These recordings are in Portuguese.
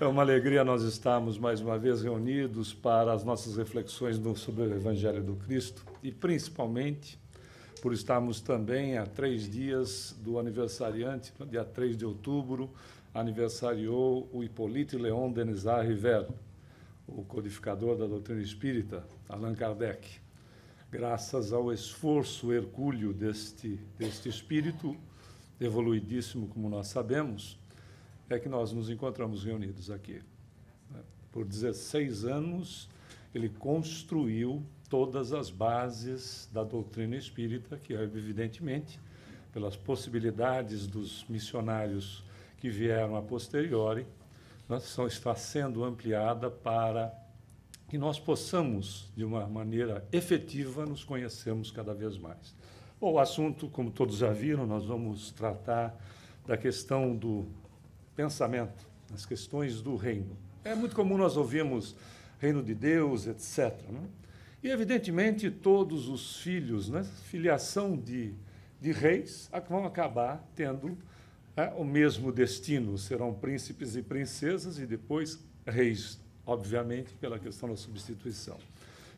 É uma alegria nós estarmos mais uma vez reunidos para as nossas reflexões sobre o Evangelho do Cristo e, principalmente, por estarmos também a 3 dias do aniversariante, no dia 3 de outubro, aniversariou o Hippolyte Léon Denisard Rivel, o codificador da doutrina espírita, Allan Kardec. Graças ao esforço hercúleo deste espírito, evoluidíssimo, como nós sabemos, é que nós nos encontramos reunidos aqui. Por 16 anos, ele construiu todas as bases da doutrina espírita, que, evidentemente, pelas possibilidades dos missionários que vieram a posteriori, está sendo ampliada para que nós possamos, de uma maneira efetiva, nos conhecermos cada vez mais. Bom, o assunto, como todos já viram, nós vamos tratar da questão do pensamento, as questões do reino. É muito comum nós ouvirmos reino de Deus, etc. Né? E, evidentemente, todos os filhos, né, filiação de reis, vão acabar tendo o mesmo destino. Serão príncipes e princesas e depois reis, obviamente, pela questão da substituição.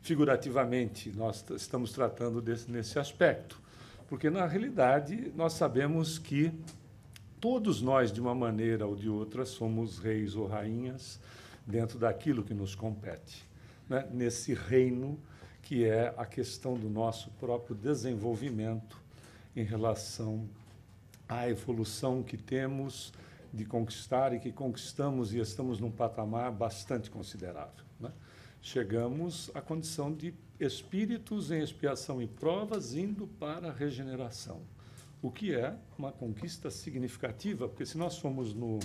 Figurativamente, nós estamos tratando nesse aspecto, porque, na realidade, nós sabemos que todos nós, de uma maneira ou de outra, somos reis ou rainhas dentro daquilo que nos compete, né? Nesse reino que é a questão do nosso próprio desenvolvimento em relação à evolução que temos de conquistar e que conquistamos e estamos num patamar bastante considerável, né? Chegamos à condição de espíritos em expiação e provas indo para a regeneração, o que é uma conquista significativa, porque se nós formos no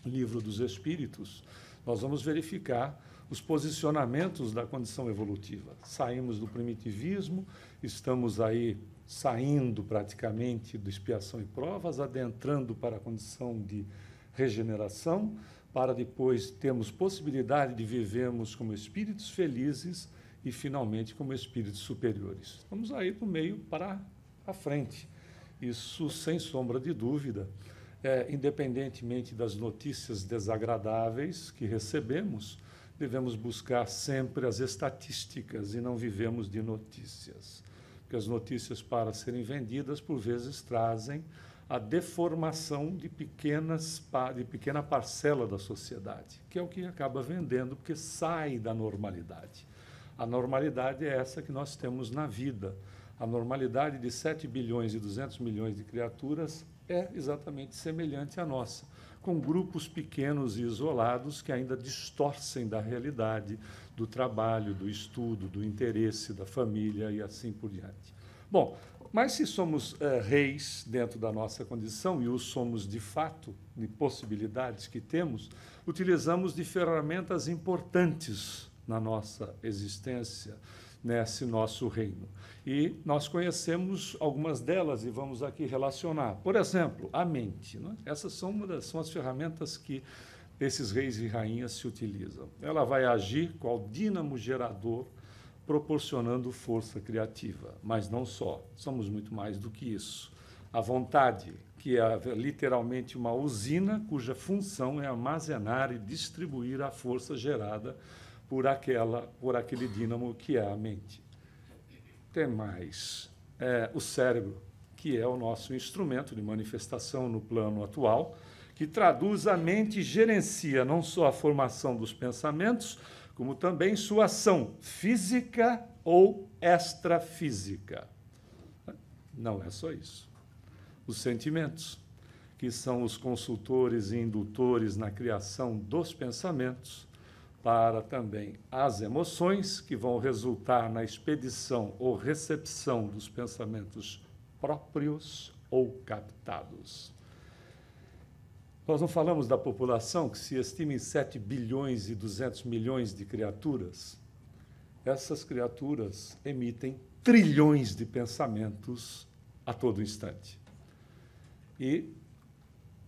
Livro dos Espíritos, nós vamos verificar os posicionamentos da condição evolutiva. Saímos do primitivismo, estamos aí saindo praticamente do expiação e provas, adentrando para a condição de regeneração, para depois termos possibilidade de vivermos como espíritos felizes e, finalmente, como espíritos superiores. Estamos aí do meio para a frente. Isso, sem sombra de dúvida, independentemente das notícias desagradáveis que recebemos, devemos buscar sempre as estatísticas e não vivemos de notícias. Porque as notícias, para serem vendidas, por vezes trazem a deformação de pequena parcela da sociedade, que é o que acaba vendendo, porque sai da normalidade. A normalidade é essa que nós temos na vida. A normalidade de 7 bilhões e 200 milhões de criaturas é exatamente semelhante à nossa, com grupos pequenos e isolados que ainda distorcem da realidade, do trabalho, do estudo, do interesse, da família e assim por diante. Bom, mas se somos reis dentro da nossa condição, e o somos de fato, de possibilidades que temos, utilizamos de ferramentas importantes na nossa existência, nesse nosso reino. E nós conhecemos algumas delas e vamos aqui relacionar. Por exemplo, a mente. Né? Essas são as ferramentas que esses reis e rainhas se utilizam. Ela vai agir qual dínamo gerador, proporcionando força criativa. Mas não só, somos muito mais do que isso. A vontade, que é literalmente uma usina cuja função é armazenar e distribuir a força gerada por aquele dínamo que é a mente. Tem mais o cérebro, que é o nosso instrumento de manifestação no plano atual, que traduz a mente e gerencia não só a formação dos pensamentos, como também sua ação física ou extrafísica. Não é só isso. Os sentimentos, que são os consultores e indutores na criação dos pensamentos, para também as emoções, que vão resultar na expedição ou recepção dos pensamentos próprios ou captados. Nós não falamos da população, que se estima em 7 bilhões e 200 milhões de criaturas. Essas criaturas emitem trilhões de pensamentos a todo instante. E,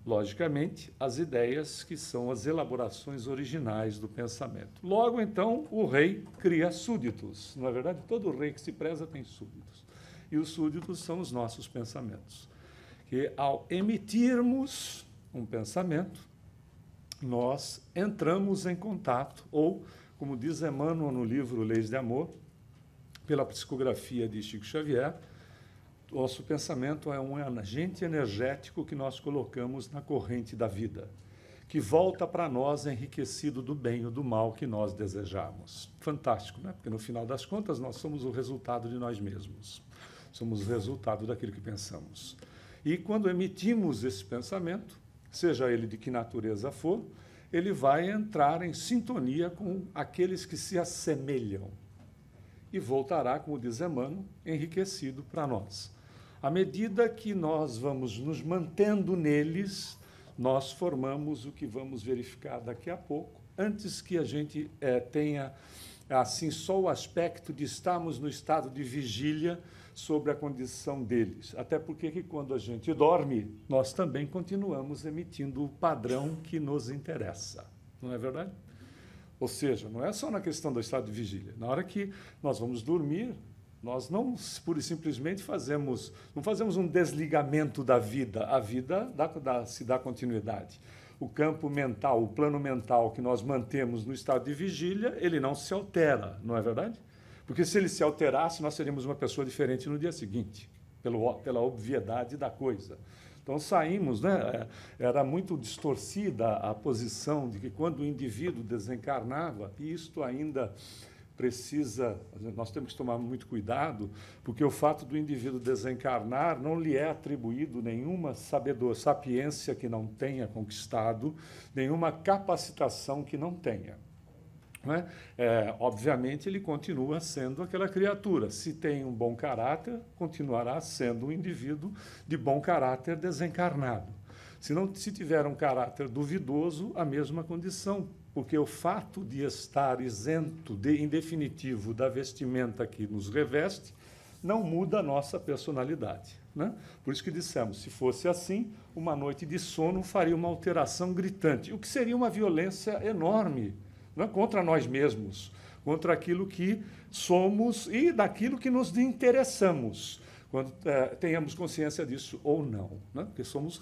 logicamente, as ideias, que são as elaborações originais do pensamento. Logo, então, o rei cria súditos. Na verdade, todo rei que se preza tem súditos. E os súditos são os nossos pensamentos. Que, ao emitirmos um pensamento, nós entramos em contato, ou, como diz Emmanuel no livro Leis de Amor, pela psicografia de Chico Xavier, nosso pensamento é um agente energético que nós colocamos na corrente da vida, que volta para nós enriquecido do bem ou do mal que nós desejamos. Fantástico, né? Porque, no final das contas, nós somos o resultado de nós mesmos. Somos o resultado daquilo que pensamos. E, quando emitimos esse pensamento, seja ele de que natureza for, ele vai entrar em sintonia com aqueles que se assemelham e voltará, como diz Emmanuel, enriquecido para nós. À medida que nós vamos nos mantendo neles, nós formamos o que vamos verificar daqui a pouco, antes que a gente tenha assim só o aspecto de estarmos no estado de vigília sobre a condição deles. Até porque que quando a gente dorme, nós também continuamos emitindo o padrão que nos interessa. Não é verdade? Ou seja, não é só na questão do estado de vigília. Na hora que nós vamos dormir, nós não pura e simplesmente não fazemos um desligamento da vida. A vida se dá continuidade. O campo mental, o plano mental que nós mantemos no estado de vigília, ele não se altera, não é verdade? Porque se ele se alterasse, nós seríamos uma pessoa diferente no dia seguinte, pela obviedade da coisa. Então saímos, né? Era muito distorcida a posição de que quando o indivíduo desencarnava, e isto ainda nós temos que tomar muito cuidado, porque o fato do indivíduo desencarnar não lhe é atribuído nenhuma sapiência que não tenha conquistado, nenhuma capacitação que não tenha. Não é? Obviamente, ele continua sendo aquela criatura. Se tem um bom caráter, continuará sendo um indivíduo de bom caráter desencarnado. Se tiver um caráter duvidoso, a mesma condição, porque o fato de estar isento, em definitivo, da vestimenta que nos reveste, não muda a nossa personalidade. Né? Por isso que dissemos, se fosse assim, uma noite de sono faria uma alteração gritante, o que seria uma violência enorme, né? Contra nós mesmos, contra aquilo que somos e daquilo que nos interessamos, quando tenhamos consciência disso ou não, né? Porque somos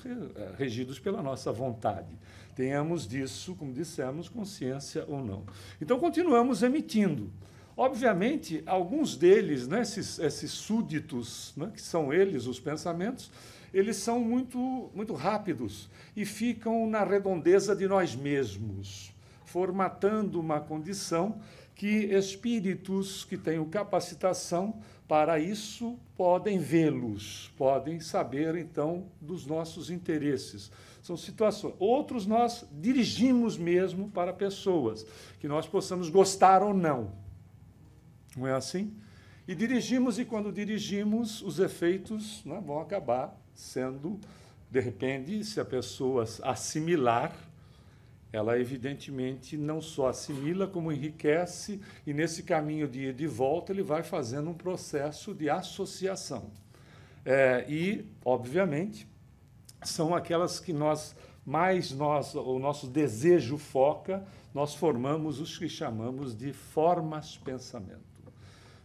regidos pela nossa vontade. Tenhamos disso, como dissemos, consciência ou não. Então, continuamos emitindo. Obviamente, alguns deles, né, esses súditos, né, que são eles, os pensamentos, eles são muito rápidos e ficam na redondeza de nós mesmos, formatando uma condição que espíritos que tenham capacitação para isso podem vê-los, podem saber, então, dos nossos interesses. São situações. Outros nós dirigimos mesmo para pessoas, que nós possamos gostar ou não. Não é assim? E dirigimos, e quando dirigimos, os efeitos, né, vão acabar sendo, de repente, se a pessoa assimilar, ela evidentemente não só assimila, como enriquece, e nesse caminho de ir de volta ele vai fazendo um processo de associação. E, obviamente, são aquelas que o nosso desejo foca, nós formamos os que chamamos de formas-pensamento.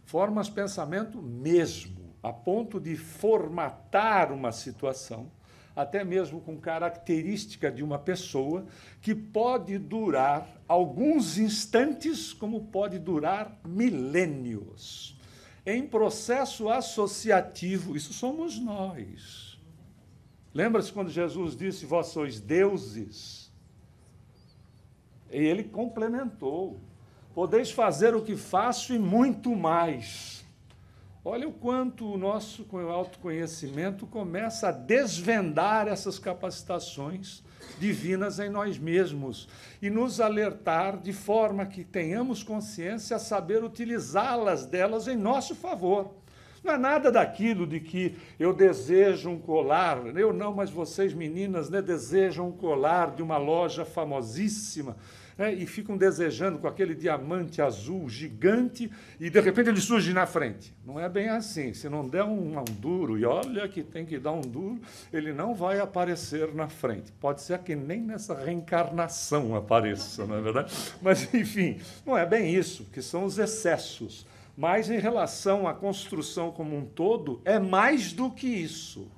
Formas-pensamento mesmo, a ponto de formatar uma situação, até mesmo com característica de uma pessoa, que pode durar alguns instantes, como pode durar milênios. Em processo associativo, isso somos nós. Lembra-se quando Jesus disse, vós sois deuses? E ele complementou, podeis fazer o que faço e muito mais. Olha o quanto o nosso autoconhecimento começa a desvendar essas capacitações divinas em nós mesmos e nos alertar de forma que tenhamos consciência a saber utilizá-las delas em nosso favor. Não é nada daquilo de que eu desejo um colar, eu não, mas vocês meninas, né, desejam um colar de uma loja famosíssima, e ficam desejando com aquele diamante azul gigante e, de repente, ele surge na frente. Não é bem assim. Se não der um duro, e olha que tem que dar um duro, ele não vai aparecer na frente. Pode ser que nem nessa reencarnação apareça, não é verdade? Mas, enfim, não é bem isso, que são os excessos. Mas, em relação à construção como um todo, é mais do que isso.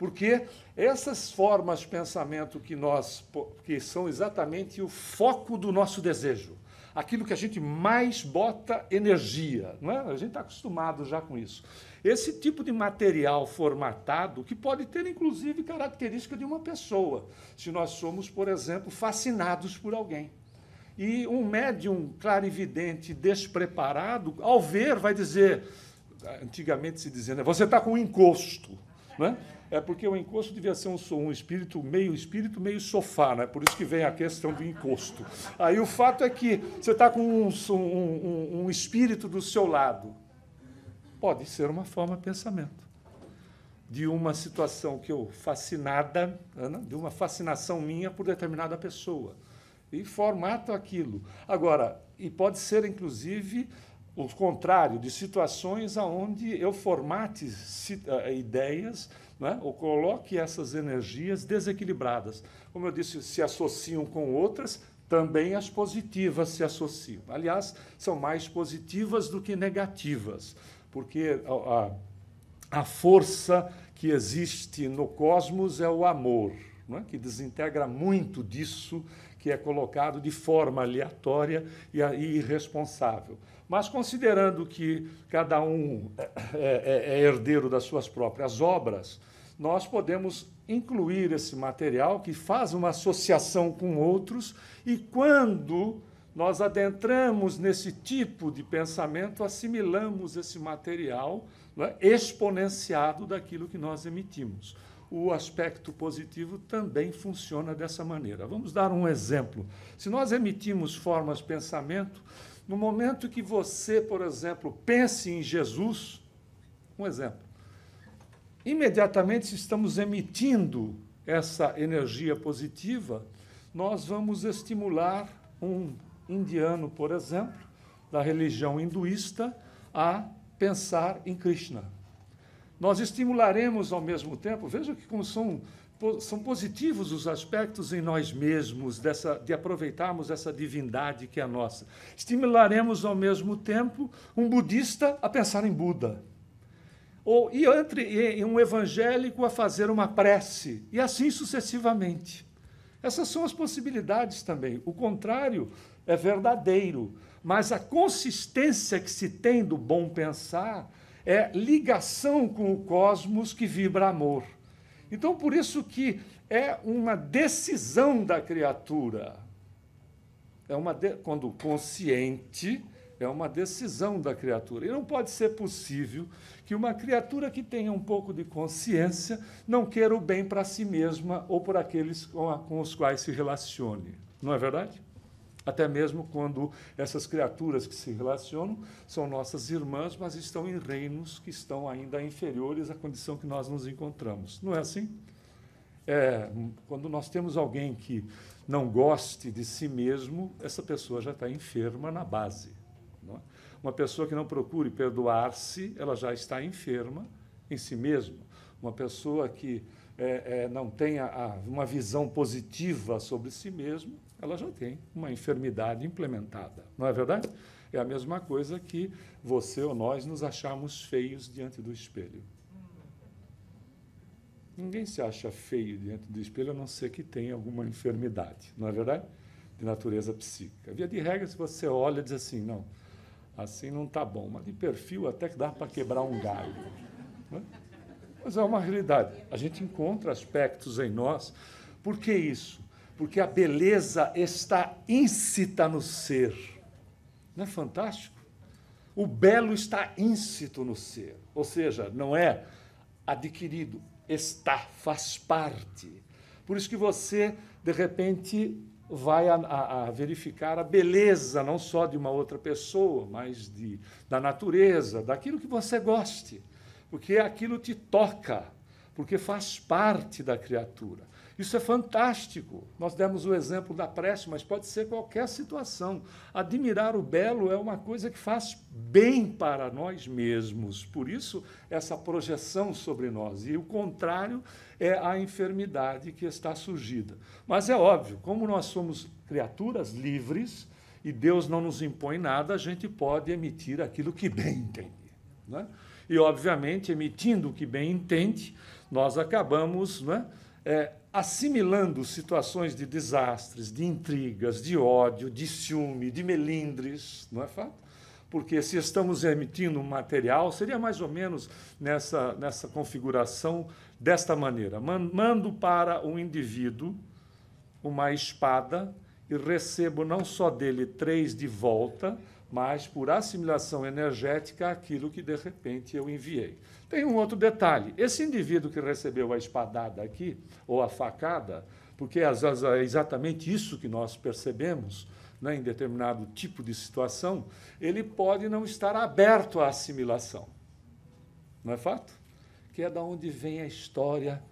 Porque essas formas de pensamento que são exatamente o foco do nosso desejo, aquilo que a gente mais bota energia, não é? A gente está acostumado já com isso. Esse tipo de material formatado, que pode ter, inclusive, característica de uma pessoa, se nós somos, por exemplo, fascinados por alguém. E um médium clarividente despreparado, ao ver, vai dizer, antigamente se dizia, né, você está com um encosto, né? É porque o encosto devia ser um espírito, meio sofá, né? Por isso que vem a questão do encosto. Aí o fato é que você está com um espírito do seu lado. Pode ser uma forma de pensamento. De uma situação que eu fascinada, de uma fascinação minha por determinada pessoa. E formato aquilo. Agora, e pode ser, inclusive, o contrário, de situações onde eu formate ideias, né, ou coloque essas energias desequilibradas. Como eu disse, se associam com outras, também as positivas se associam. Aliás, são mais positivas do que negativas, porque a força que existe no cosmos é o amor, né, que desintegra muito disso que é colocado de forma aleatória e irresponsável. Mas, considerando que cada um é herdeiro das suas próprias obras, nós podemos incluir esse material que faz uma associação com outros, e quando nós adentramos nesse tipo de pensamento, assimilamos esse material, né, exponenciado daquilo que nós emitimos. O aspecto positivo também funciona dessa maneira. Vamos dar um exemplo. Se nós emitimos formas de pensamento, no momento que você, por exemplo, pense em Jesus, um exemplo, imediatamente, se estamos emitindo essa energia positiva, nós vamos estimular um indiano, por exemplo, da religião hinduísta, a pensar em Krishna. Nós estimularemos ao mesmo tempo, veja que como são positivos os aspectos em nós mesmos, de aproveitarmos essa divindade que é nossa. Estimularemos ao mesmo tempo um budista a pensar em Buda. E um evangélico a fazer uma prece, e assim sucessivamente. Essas são as possibilidades também. O contrário é verdadeiro, mas a consistência que se tem do bom pensar é ligação com o cosmos que vibra amor. Então, por isso que é uma decisão da criatura. Quando consciente, é uma decisão da criatura. E não pode ser possível que uma criatura que tenha um pouco de consciência não queira o bem para si mesma ou por aqueles com os quais se relacione. Não é verdade? Até mesmo quando essas criaturas que se relacionam são nossas irmãs, mas estão em reinos que estão ainda inferiores à condição que nós nos encontramos. Não é assim? Quando nós temos alguém que não goste de si mesmo, essa pessoa já está enferma na base. Não é? Uma pessoa que não procure perdoar-se, ela já está enferma em si mesma. Uma pessoa que não tenha uma visão positiva sobre si mesmo, ela já tem uma enfermidade implementada. Não é verdade? É a mesma coisa que você ou nós nos acharmos feios diante do espelho. Ninguém se acha feio diante do espelho, a não ser que tenha alguma enfermidade, não é verdade? De natureza psíquica. Via de regra, se você olha e diz assim, não, assim não está bom, mas de perfil até que dá para quebrar um galho. Né? Mas é uma realidade. A gente encontra aspectos em nós. Por que isso? Porque a beleza está íncita no ser. Não é fantástico? O belo está íncito no ser. Ou seja, não é adquirido, faz parte. Por isso que você, de repente, vai a verificar a beleza, não só de uma outra pessoa, mas da natureza, daquilo que você goste. Porque aquilo te toca, porque faz parte da criatura. Isso é fantástico. Nós demos o exemplo da prece, mas pode ser qualquer situação. Admirar o belo é uma coisa que faz bem para nós mesmos. Por isso, essa projeção sobre nós. E o contrário é a enfermidade que está surgida. Mas é óbvio, como nós somos criaturas livres e Deus não nos impõe nada, a gente pode emitir aquilo que bem entende. Né? E, obviamente, emitindo o que bem entende, nós acabamos, né, assimilando situações de desastres, de intrigas, de ódio, de ciúme, de melindres, não é fato? Porque se estamos emitindo um material, seria mais ou menos nessa configuração desta maneira. Mando para um indivíduo uma espada e recebo não só dele 3 de volta, mas por assimilação energética aquilo que de repente eu enviei. Tem um outro detalhe. Esse indivíduo que recebeu a espadada aqui, ou a facada, porque às vezes é exatamente isso que nós percebemos, né, em determinado tipo de situação, ele pode não estar aberto à assimilação. Não é fato? Que é da onde vem a história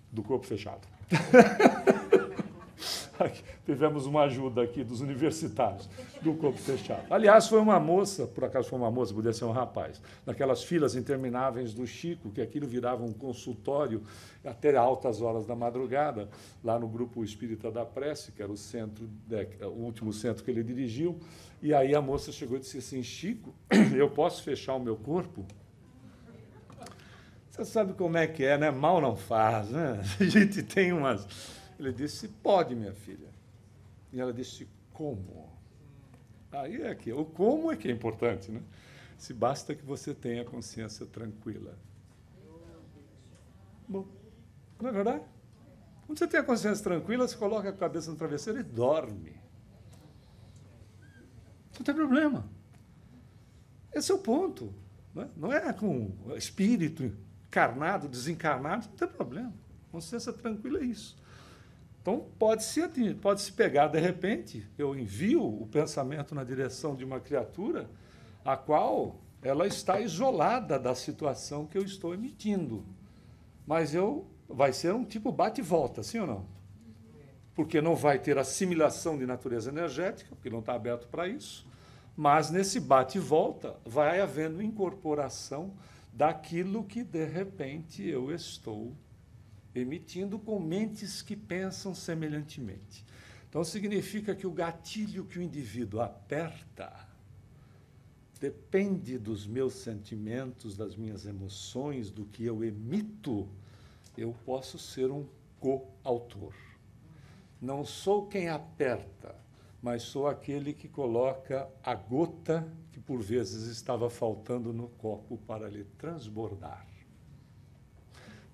do corpo fechado. Tivemos uma ajuda aqui dos universitários, do corpo fechado. Aliás, foi uma moça, por acaso foi uma moça, podia ser um rapaz, naquelas filas intermináveis do Chico, que aquilo virava um consultório até altas horas da madrugada, lá no Grupo Espírita da Prece, que era o centro, o último centro que ele dirigiu, e aí a moça chegou e disse assim, Chico, eu posso fechar o meu corpo? Você sabe como é que é, né? Mal não faz, né? A gente tem umas... Ele disse, pode, minha filha. E ela disse, como? Aí é que o como é que é importante, né? Se basta que você tenha a consciência tranquila. Bom, não é verdade? Quando você tem a consciência tranquila, você coloca a cabeça no travesseiro e dorme. Não tem problema. Esse é o ponto. Né? Não é com espírito encarnado, desencarnado, não tem problema. Consciência tranquila é isso. Então, pode-se pegar, de repente, eu envio o pensamento na direção de uma criatura a qual ela está isolada da situação que eu estou emitindo. Mas vai ser um tipo bate e volta, sim ou não? Porque não vai ter assimilação de natureza energética, porque não está aberto para isso, mas nesse bate e volta vai havendo incorporação daquilo que, de repente, eu estou emitindo com mentes que pensam semelhantemente. Então, significa que o gatilho que o indivíduo aperta depende dos meus sentimentos, das minhas emoções, do que eu emito. Eu posso ser um coautor. Não sou quem aperta, mas sou aquele que coloca a gota que, por vezes, estava faltando no copo para lhe transbordar.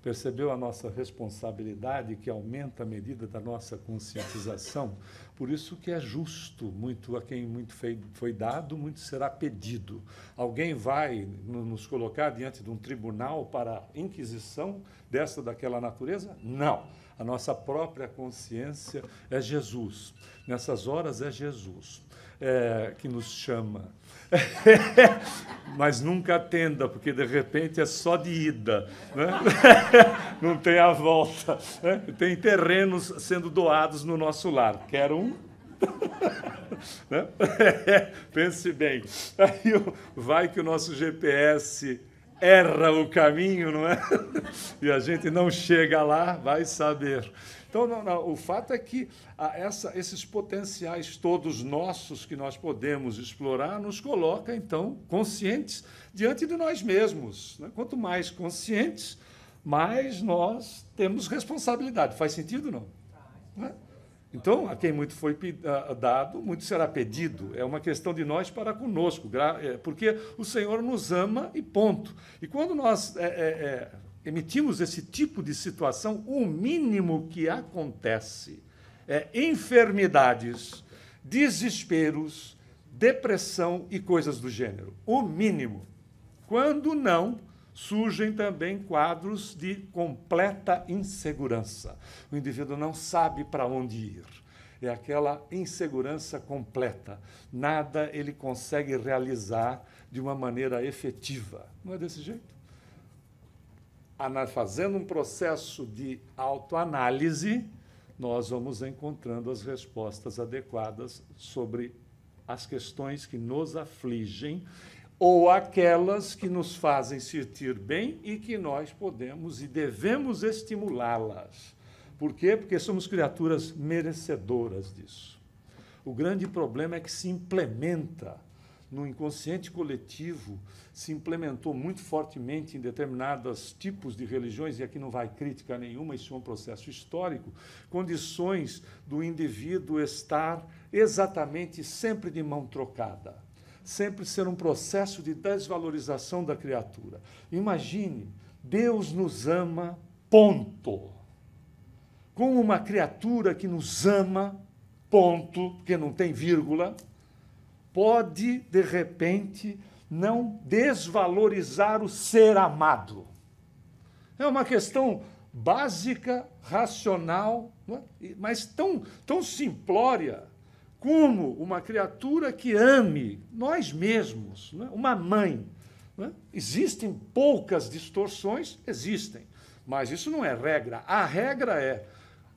Percebeu a nossa responsabilidade que aumenta à medida da nossa conscientização? Por isso que é justo, muito a quem muito foi dado, muito será pedido. Alguém vai nos colocar diante de um tribunal para inquisição dessa ou daquela natureza? Não. A nossa própria consciência é Jesus. Nessas horas é Jesus que nos chama. Mas nunca atenda, porque de repente é só de ida, né? Não tem a volta, né? Tem terrenos sendo doados no nosso lar. Quer um? Né? Pense bem. Aí vai que o nosso GPS erra o caminho, não é? E a gente não chega lá, vai saber. Então, o fato é que esses potenciais todos nossos que nós podemos explorar nos coloca, então, conscientes diante de nós mesmos. Né? Quanto mais conscientes, mais nós temos responsabilidade. Faz sentido, não? Não é? Então, a quem muito foi dado, muito será pedido. É uma questão de nós para conosco, porque o Senhor nos ama e ponto. E quando nós emitimos esse tipo de situação, o mínimo que acontece é enfermidades, desesperos, depressão e coisas do gênero. O mínimo. Quando não, surgem também quadros de completa insegurança. O indivíduo não sabe para onde ir. É aquela insegurança completa. Nada ele consegue realizar de uma maneira efetiva. Não é desse jeito? Fazendo um processo de autoanálise, nós vamos encontrando as respostas adequadas sobre as questões que nos afligem ou aquelas que nos fazem sentir bem e que nós podemos e devemos estimulá-las. Por quê? Porque somos criaturas merecedoras disso. O grande problema é que se implementa no inconsciente coletivo, se implementou muito fortemente em determinados tipos de religiões, e aqui não vai crítica nenhuma, isso é um processo histórico, condições do indivíduo estar exatamente sempre de mão trocada, sempre ser um processo de desvalorização da criatura. Imagine, Deus nos ama, ponto. Como uma criatura que nos ama, ponto, porque não tem vírgula, pode, de repente, não desvalorizar o ser amado. É uma questão básica, racional, não é? Mas tão simplória como uma criatura que ame nós mesmos, não é? Uma mãe. Não é? Existem poucas distorções? Existem, mas isso não é regra. A regra é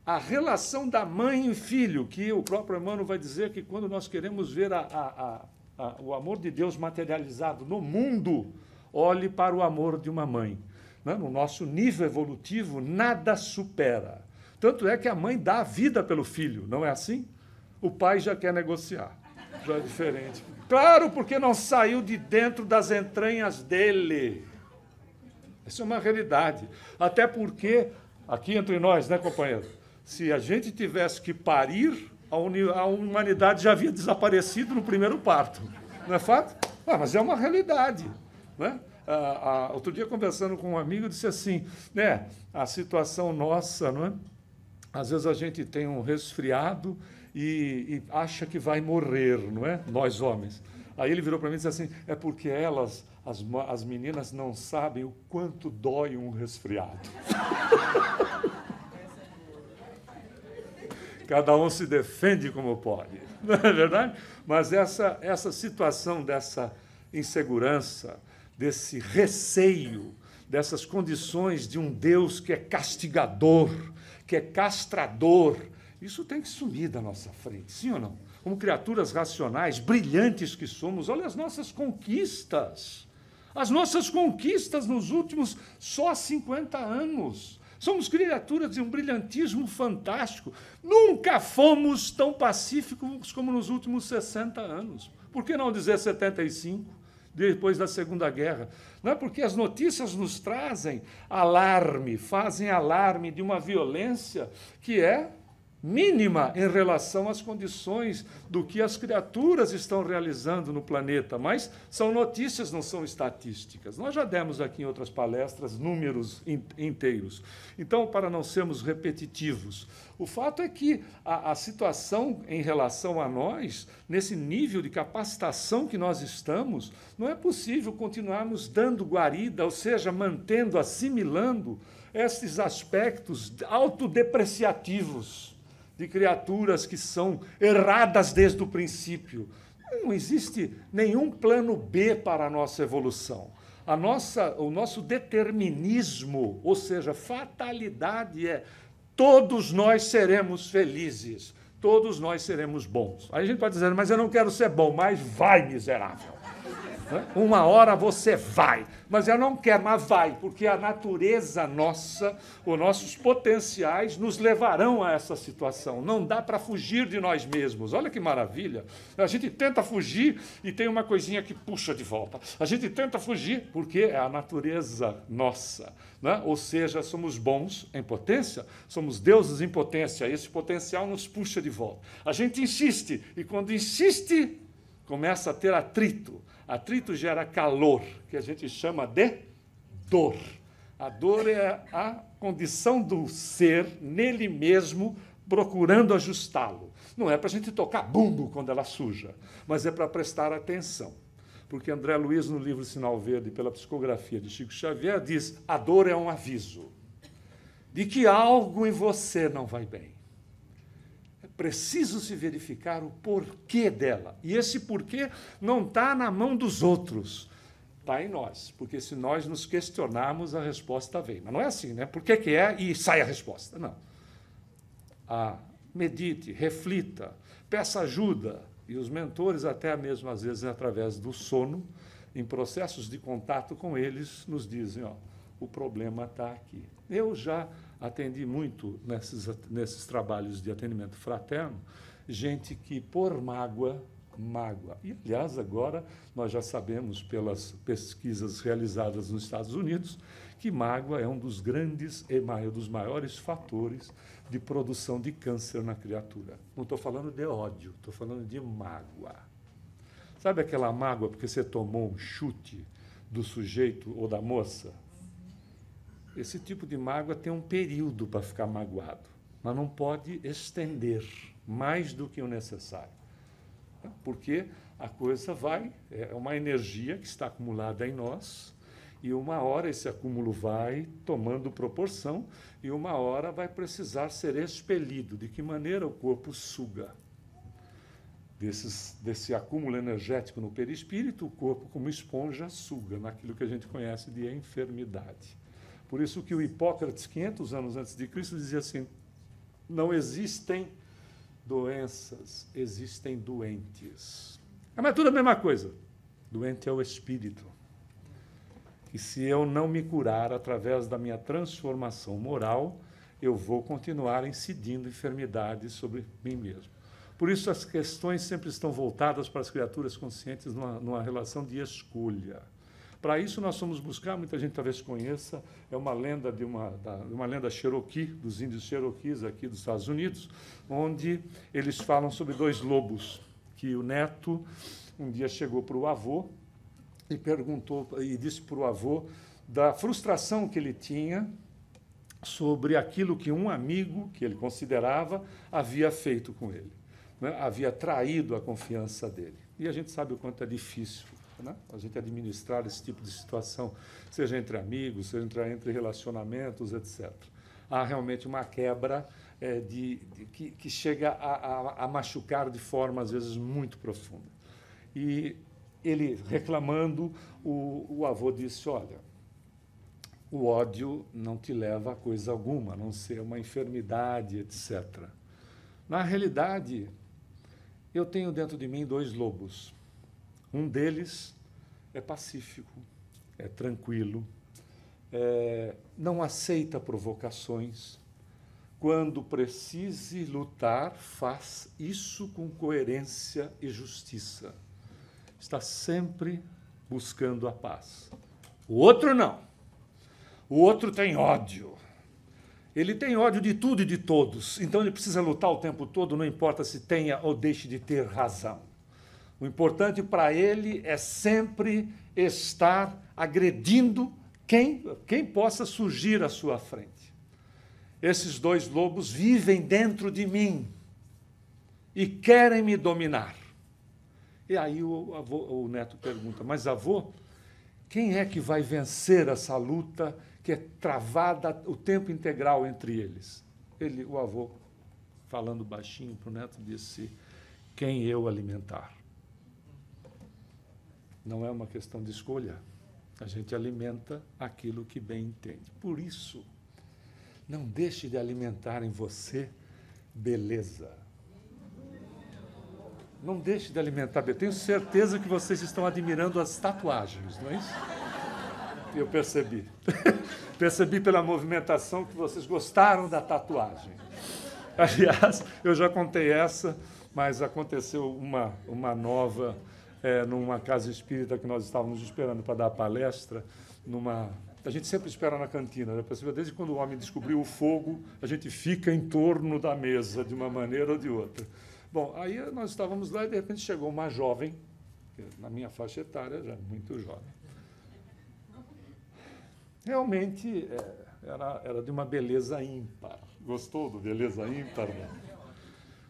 a relação da mãe e filho, que o próprio Emmanuel vai dizer que quando nós queremos ver o amor de Deus materializado no mundo, olhe para o amor de uma mãe. Né? No nosso nível evolutivo, nada supera. Tanto é que a mãe dá a vida pelo filho, não é assim? O pai já quer negociar, já é diferente. Claro, porque não saiu de dentro das entranhas dele. Isso é uma realidade. Até porque, aqui entre nós, né, companheiro? Se a gente tivesse que parir, a humanidade já havia desaparecido no primeiro parto. Não é fato? Mas é uma realidade. Né? Outro dia, conversando com um amigo, disse assim, né, a situação nossa, não é? Às vezes a gente tem um resfriado e acha que vai morrer, não é? Nós, homens. Aí ele virou para mim e disse assim, é porque elas, as meninas, não sabem o quanto dói um resfriado. Cada um se defende como pode, não é verdade? Mas essa situação dessa insegurança, desse receio, dessas condições de um Deus que é castigador, que é castrador, isso tem que sumir da nossa frente, sim ou não? Como criaturas racionais, brilhantes que somos, olha as nossas conquistas. As nossas conquistas nos últimos só 50 anos. Somos criaturas de um brilhantismo fantástico. Nunca fomos tão pacíficos como nos últimos 60 anos. Por que não dizer 75, depois da Segunda Guerra? Não é porque as notícias nos trazem alarme, fazem alarme de uma violência que é mínima em relação às condições do que as criaturas estão realizando no planeta, mas são notícias, não são estatísticas. Nós já demos aqui em outras palestras números inteiros. Então, para não sermos repetitivos, o fato é que a situação em relação a nós, nesse nível de capacitação que nós estamos, não é possível continuarmos dando guarida, ou seja, mantendo, assimilando esses aspectos autodepreciativos de criaturas que são erradas desde o princípio. Não existe nenhum plano B para a nossa evolução. O nosso determinismo, ou seja, fatalidade é todos nós seremos felizes, todos nós seremos bons. Aí a gente pode dizer, mas eu não quero ser bom, mas vai, miserável. Uma hora você vai, mas eu não quero, mas vai, porque a natureza nossa, os nossos potenciais nos levarão a essa situação. Não dá para fugir de nós mesmos. Olha que maravilha. A gente tenta fugir e tem uma coisinha que puxa de volta. A gente tenta fugir porque é a natureza nossa. Né? Ou seja, somos bons em potência, somos deuses em potência. Esse potencial nos puxa de volta. A gente insiste, e quando insiste, começa a ter atrito. Atrito gera calor, que a gente chama de dor. A dor é a condição do ser nele mesmo procurando ajustá-lo. Não é para a gente tocar bumbo quando ela suja, mas é para prestar atenção. Porque André Luiz, no livro Sinal Verde, pela psicografia de Chico Xavier, diz: a dor é um aviso de que algo em você não vai bem. Preciso se verificar o porquê dela. E esse porquê não está na mão dos outros, está em nós. Porque se nós nos questionarmos, a resposta vem. Mas não é assim, né? Por que é e sai a resposta? Não. Medite, reflita, peça ajuda. E os mentores, até mesmo às vezes através do sono, em processos de contato com eles, nos dizem, o problema está aqui. Eu já atendi muito nesses trabalhos de atendimento fraterno, gente que, por mágoa, mágoa. E, aliás, agora nós já sabemos, pelas pesquisas realizadas nos Estados Unidos, que mágoa é um dos grandes e dos maiores fatores de produção de câncer na criatura. Não estou falando de ódio, estou falando de mágoa. Sabe aquela mágoa porque você tomou um chute do sujeito ou da moça? Esse tipo de mágoa tem um período para ficar magoado, mas não pode estender mais do que o necessário. Porque a coisa é uma energia que está acumulada em nós, e uma hora esse acúmulo vai tomando proporção, e uma hora vai precisar ser expelido. De que maneira? O corpo suga desse acúmulo energético no perispírito, o corpo, como esponja, suga naquilo que a gente conhece de enfermidade. Por isso que o Hipócrates, 500 anos antes de Cristo, dizia assim: não existem doenças, existem doentes. Mas é tudo a mesma coisa. Doente é o espírito. E se eu não me curar através da minha transformação moral, eu vou continuar incidindo enfermidades sobre mim mesmo. Por isso as questões sempre estão voltadas para as criaturas conscientes numa relação de escolha. Para isso, nós fomos buscar, muita gente talvez conheça, é uma lenda de uma lenda Cherokee, dos índios Cherokees aqui dos Estados Unidos, onde eles falam sobre dois lobos, que o neto um dia chegou para o avô e perguntou, e disse para o avô da frustração que ele tinha sobre aquilo que um amigo, que ele considerava, havia feito com ele, né? Havia traído a confiança dele. E a gente sabe o quanto é difícil, né? A gente administrar esse tipo de situação, seja entre amigos, seja entre relacionamentos, etc. Há realmente uma quebra que chega a machucar de forma, às vezes, muito profunda. E ele, reclamando, o avô disse: olha, o ódio não te leva a coisa alguma, a não ser uma enfermidade, etc. Na realidade, eu tenho dentro de mim dois lobos. Um deles é pacífico, é tranquilo, não aceita provocações. Quando precise lutar, faz isso com coerência e justiça. Está sempre buscando a paz. O outro não. O outro tem ódio. Ele tem ódio de tudo e de todos. Então ele precisa lutar o tempo todo, não importa se tenha ou deixe de ter razão. O importante para ele é sempre estar agredindo quem possa surgir à sua frente. Esses dois lobos vivem dentro de mim e querem me dominar. E aí o neto pergunta: mas avô, quem é que vai vencer essa luta que é travada o tempo integral entre eles? O avô, falando baixinho para o neto, disse: quem eu alimentar. Não é uma questão de escolha. A gente alimenta aquilo que bem entende. Por isso, não deixe de alimentar em você beleza. Não deixe de alimentar beleza. Tenho certeza que vocês estão admirando as tatuagens, não é isso? Eu percebi. Percebi pela movimentação que vocês gostaram da tatuagem. Aliás, eu já contei essa, mas aconteceu uma nova numa casa espírita que nós estávamos esperando para dar palestra. A gente sempre espera na cantina, né? Desde quando o homem descobriu o fogo, a gente fica em torno da mesa, de uma maneira ou de outra. Bom, aí nós estávamos lá e, de repente, chegou uma jovem, na minha faixa etária, já muito jovem. Realmente era de uma beleza ímpar. Gostou do beleza ímpar? Não?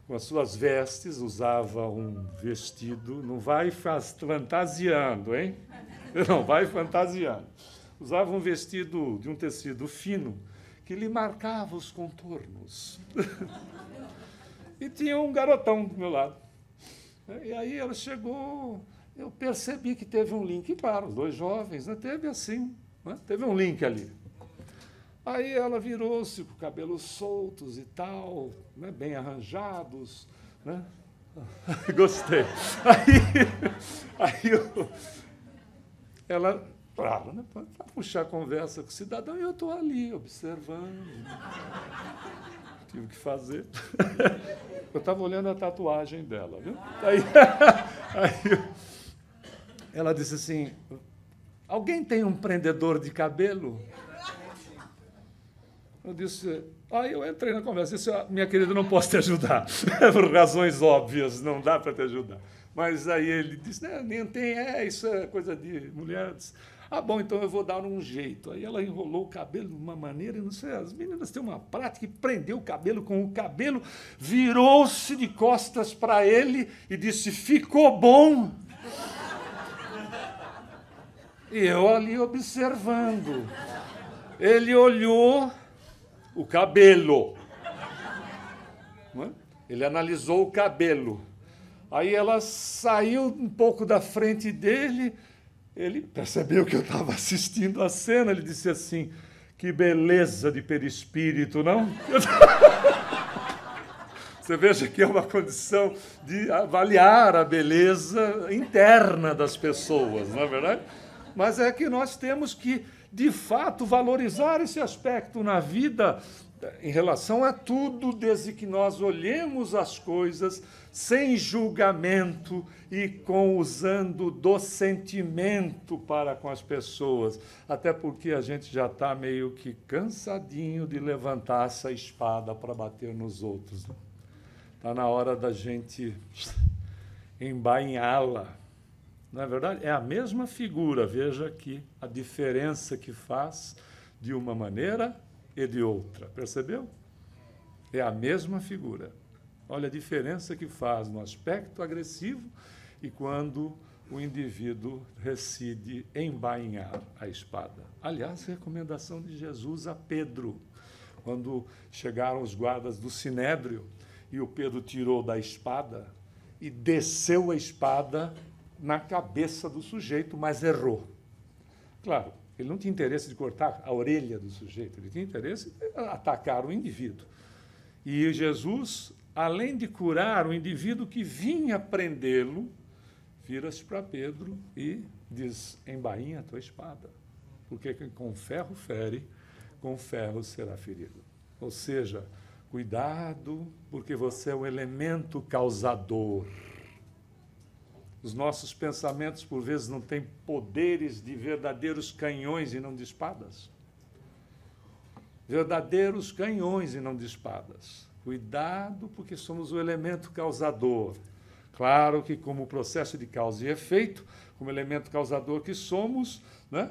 Com as suas vestes, usava um vestido, não vai fantasiando, hein? Não vai fantasiando. Usava um vestido de um tecido fino que lhe marcava os contornos. E tinha um garotão do meu lado. E aí ela chegou, eu percebi que teve um link, claro, os dois jovens, né? Teve assim, né? Teve um link ali. Aí ela virou-se com cabelos soltos e tal, né, bem arranjados, né? Gostei. Ela, claro, né, para puxar a conversa com o cidadão, e eu estou ali observando. tive que fazer. Eu estava olhando a tatuagem dela, viu? Aí ela disse assim, alguém tem um prendedor de cabelo? Eu disse, aí eu entrei na conversa e disse, minha querida, não posso te ajudar. Por razões óbvias, não dá para te ajudar. Mas aí ele disse, nem tem, isso é coisa de mulheres. Ah, bom, então eu vou dar um jeito. Aí ela enrolou o cabelo de uma maneira, não sei, as meninas têm uma prática e prendeu o cabelo com o cabelo, virou-se de costas para ele e disse, ficou bom. E eu ali observando. Ele olhou o cabelo. Não é? Ele analisou o cabelo. Aí ela saiu um pouco da frente dele, ele percebeu que eu estava assistindo a cena, ele disse assim, que beleza de perispírito, não? Você veja que é uma condição de avaliar a beleza interna das pessoas, não é verdade? Mas é que nós temos que, de fato, valorizar esse aspecto na vida em relação a tudo, desde que nós olhemos as coisas sem julgamento e usando do sentimento para com as pessoas. Até porque a gente já está meio que cansadinho de levantar essa espada para bater nos outros. Está na hora da gente embainhá-la. Não é verdade? É a mesma figura, veja aqui a diferença que faz de uma maneira e de outra. Percebeu? É a mesma figura. Olha a diferença que faz no aspecto agressivo e quando o indivíduo decide embainhar a espada. Aliás, recomendação de Jesus a Pedro. Quando chegaram os guardas do Sinédrio e o Pedro tirou da espada e desceu a espada na cabeça do sujeito, mas errou. Claro, ele não tinha interesse de cortar a orelha do sujeito, ele tinha interesse de atacar o indivíduo. E Jesus, além de curar o indivíduo que vinha prendê-lo, vira-se para Pedro e diz, embainha a tua espada, porque quem com ferro fere, com ferro será ferido. Ou seja, cuidado, porque você é o elemento causador. Os nossos pensamentos, por vezes, não têm poderes de verdadeiros canhões e não de espadas. Verdadeiros canhões e não de espadas. Cuidado, porque somos o elemento causador. Claro que, como processo de causa e efeito, como elemento causador que somos, né,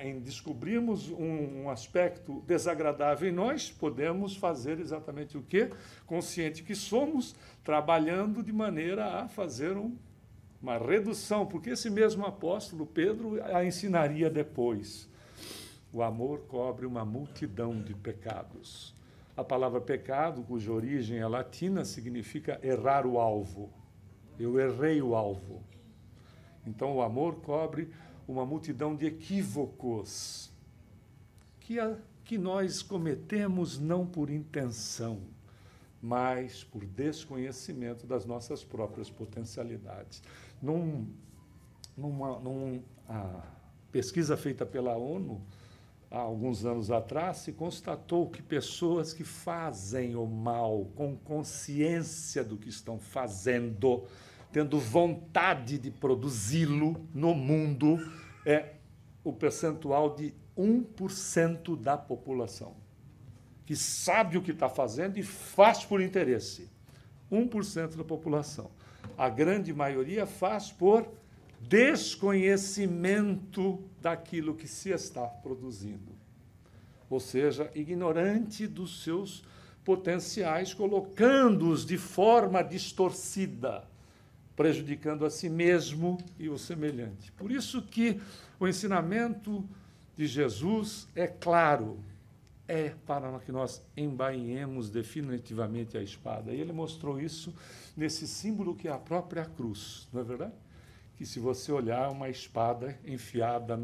em descobrirmos um aspecto desagradável em nós, podemos fazer exatamente o quê? Consciente que somos, trabalhando de maneira a fazer uma redução, porque esse mesmo apóstolo Pedro a ensinaria depois. O amor cobre uma multidão de pecados. A palavra pecado, cuja origem é latina, significa errar o alvo. Eu errei o alvo. Então, o amor cobre uma multidão de equívocos que nós cometemos não por intenção, mas por desconhecimento das nossas próprias potencialidades. Numa pesquisa feita pela ONU, há alguns anos atrás, se constatou que pessoas que fazem o mal com consciência do que estão fazendo, tendo vontade de produzi-lo no mundo, é o percentual de 1% da população, que sabe o que está fazendo e faz por interesse. 1% da população. A grande maioria faz por desconhecimento daquilo que se está produzindo. Ou seja, ignorante dos seus potenciais, colocando-os de forma distorcida, prejudicando a si mesmo e o semelhante. Por isso que o ensinamento de Jesus é claro, é para que nós embainhemos definitivamente a espada. E ele mostrou isso nesse símbolo que é a própria cruz, não é verdade? Que se você olhar uma espada enfiada no